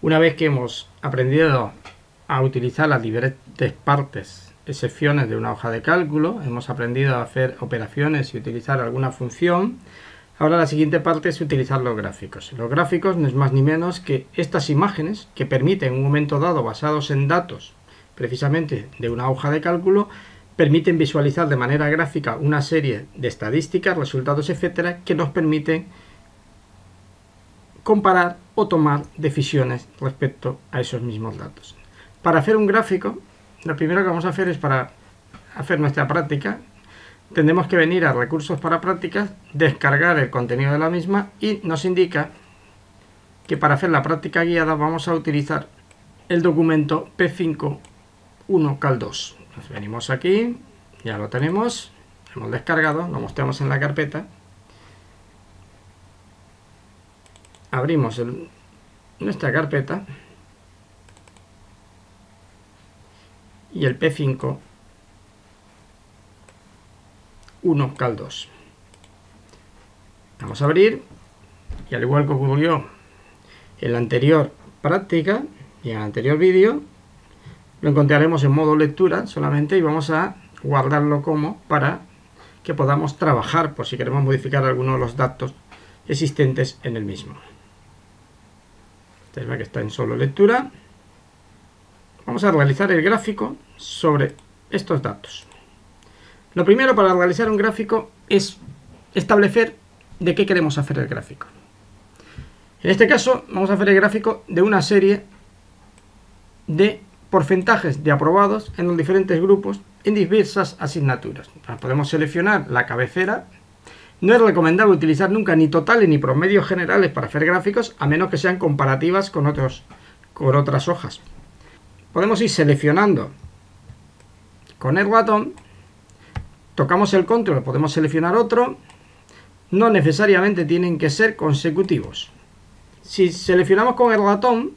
Una vez que hemos aprendido a utilizar las diferentes partes, secciones de una hoja de cálculo, hemos aprendido a hacer operaciones y utilizar alguna función, ahora la siguiente parte es utilizar los gráficos. Los gráficos no es más ni menos que estas imágenes que permiten en un momento dado, basados en datos precisamente de una hoja de cálculo, permiten visualizar de manera gráfica una serie de estadísticas, resultados, etcétera, que nos permiten comparar o tomar decisiones respecto a esos mismos datos. Para hacer un gráfico, lo primero que vamos a hacer es, para hacer nuestra práctica, tendremos que venir a recursos para prácticas, descargar el contenido de la misma y nos indica que para hacer la práctica guiada vamos a utilizar el documento P5.1cal2. Nos venimos aquí, ya lo tenemos, hemos descargado, lo mostramos en la carpeta, abrimos nuestra carpeta y el P5.1cal2. Vamos a abrir y, al igual que ocurrió en la anterior práctica y en el anterior vídeo, lo encontraremos en modo lectura solamente y vamos a guardarlo como para que podamos trabajar por si queremos modificar alguno de los datos existentes en el mismo. Ustedes ven que está en solo lectura. Vamos a realizar el gráfico sobre estos datos. Lo primero para realizar un gráfico es establecer de qué queremos hacer el gráfico. En este caso vamos a hacer el gráfico de una serie de porcentajes de aprobados en los diferentes grupos en diversas asignaturas. Podemos seleccionar la cabecera. No es recomendable utilizar nunca ni totales ni promedios generales para hacer gráficos, a menos que sean comparativas con otras hojas. Podemos ir seleccionando con el ratón, tocamos el control, podemos seleccionar otro. No necesariamente tienen que ser consecutivos. Si seleccionamos con el ratón,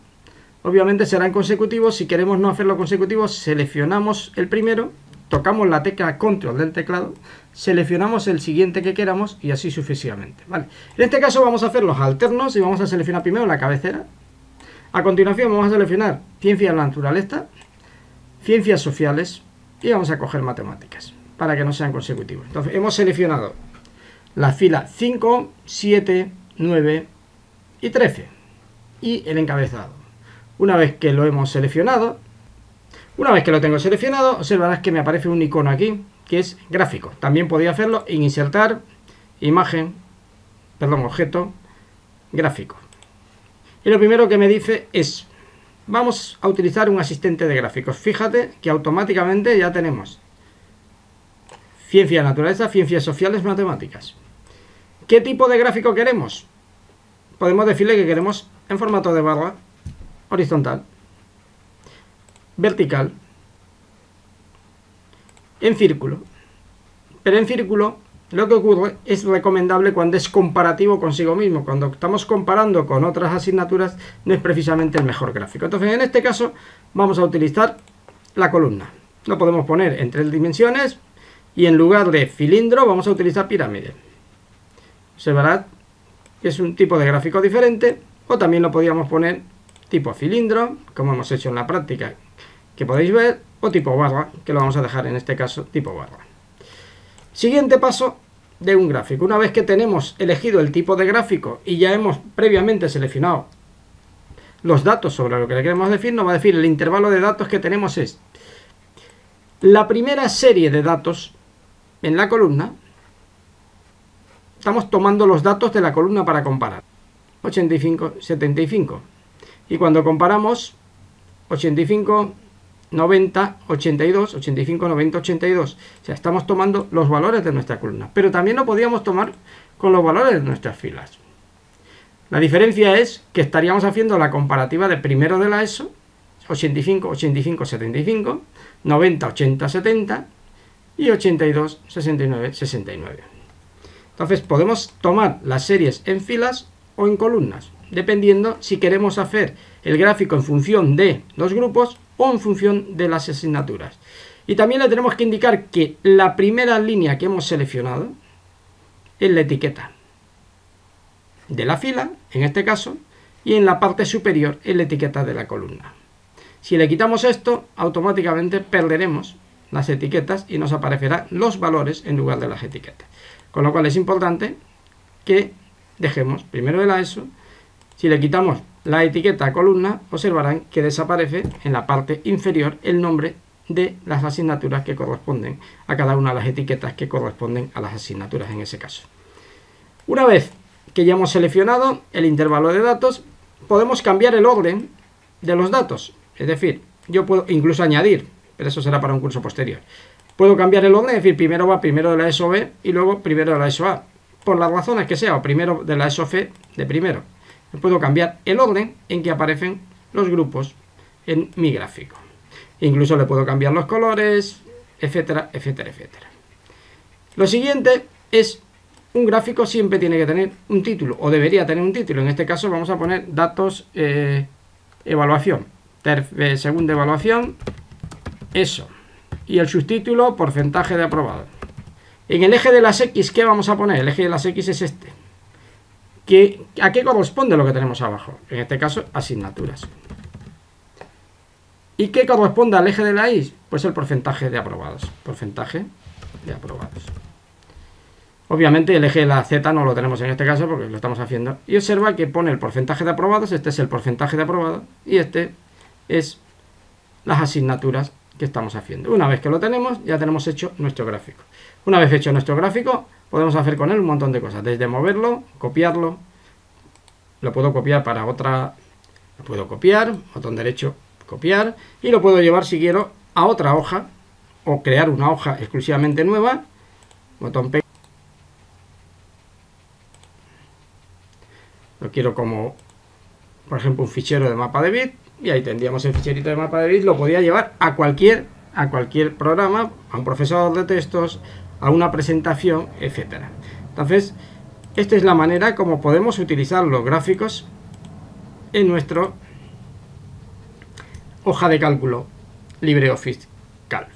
obviamente serán consecutivos. Si queremos no hacerlo consecutivos, seleccionamos el primero, tocamos la tecla control del teclado, seleccionamos el siguiente que queramos y así sucesivamente, ¿vale? En este caso vamos a hacer los alternos y vamos a seleccionar primero la cabecera. A continuación vamos a seleccionar ciencias de la naturaleza, ciencias sociales y vamos a coger matemáticas para que no sean consecutivos. Entonces hemos seleccionado la fila 5, 7, 9 y 13 y el encabezado. Una vez que lo hemos seleccionado, una vez que lo tengo seleccionado, observarás que me aparece un icono aquí que es gráfico. También podría hacerlo en insertar, objeto, gráfico. Y lo primero que me dice es, vamos a utilizar un asistente de gráficos. Fíjate que automáticamente ya tenemos ciencia de naturaleza, ciencias sociales, matemáticas. ¿Qué tipo de gráfico queremos? Podemos decirle que queremos en formato de barra, horizontal, vertical, en círculo. Pero en círculo lo que ocurre es recomendable cuando es comparativo consigo mismo. Cuando estamos comparando con otras asignaturas no es precisamente el mejor gráfico. Entonces en este caso vamos a utilizar la columna. Lo podemos poner en 3 dimensiones y en lugar de cilindro vamos a utilizar pirámide. Observará que es un tipo de gráfico diferente, o también lo podríamos poner tipo cilindro, como hemos hecho en la práctica que podéis ver, o tipo barra, que lo vamos a dejar en este caso tipo barra. Siguiente paso de un gráfico. Una vez que tenemos elegido el tipo de gráfico y ya hemos previamente seleccionado los datos sobre lo que le queremos decir, nos va a decir el intervalo de datos que tenemos es la primera serie de datos en la columna. Estamos tomando los datos de la columna para comparar. 85, 75. Y cuando comparamos 85, 90, 82, 85, 90, 82. O sea, estamos tomando los valores de nuestra columna. Pero también lo podríamos tomar con los valores de nuestras filas. La diferencia es que estaríamos haciendo la comparativa de primero de la ESO, 85, 85, 75, 90, 80, 70 y 82, 69, 69. Entonces podemos tomar las series en filas o en columnas, dependiendo si queremos hacer el gráfico en función de los grupos o en función de las asignaturas. Y también le tenemos que indicar que la primera línea que hemos seleccionado es la etiqueta de la fila, en este caso, y en la parte superior en la etiqueta de la columna. Si le quitamos esto, automáticamente perderemos las etiquetas y nos aparecerán los valores en lugar de las etiquetas. Con lo cual es importante que dejemos primero el AESO. Si le quitamos la etiqueta a columna, observarán que desaparece en la parte inferior el nombre de las asignaturas que corresponden a cada una de las etiquetas que corresponden a las asignaturas en ese caso. Una vez que ya hemos seleccionado el intervalo de datos, podemos cambiar el orden de los datos. Es decir, yo puedo incluso añadir, pero eso será para un curso posterior. Puedo cambiar el orden, es decir, primero va primero de la ESO B y luego primero de la ESO A. Por las razones que sea, o primero de la ESO C de primero. Puedo cambiar el orden en que aparecen los grupos en mi gráfico. Incluso le puedo cambiar los colores, etcétera, etcétera, etcétera. Lo siguiente es, un gráfico siempre tiene que tener un título, o debería tener un título. En este caso vamos a poner datos, evaluación, segunda evaluación, eso. Y el subtítulo, porcentaje de aprobado. En el eje de las X, ¿qué vamos a poner? El eje de las X es este. ¿A qué corresponde lo que tenemos abajo? En este caso, asignaturas. ¿Y qué corresponde al eje de la Y? Pues el porcentaje de aprobados. Porcentaje de aprobados. Obviamente el eje de la Z no lo tenemos en este caso porque lo estamos haciendo. Y observa que pone el porcentaje de aprobados. Este es el porcentaje de aprobados. Y este es las asignaturas que estamos haciendo. Una vez que lo tenemos, ya tenemos hecho nuestro gráfico. Una vez hecho nuestro gráfico, podemos hacer con él un montón de cosas. Desde moverlo, copiarlo. Lo puedo copiar para otra. Lo puedo copiar, botón derecho, copiar. Y lo puedo llevar, si quiero, a otra hoja. O crear una hoja exclusivamente nueva. Botón P. Lo quiero como, por ejemplo, un fichero de mapa de bit. Y ahí tendríamos el ficherito de mapa de bit. Lo podría llevar a cualquier programa, a un procesador de textos, a una presentación, etcétera. Entonces, esta es la manera como podemos utilizar los gráficos en nuestra hoja de cálculo LibreOffice Calc.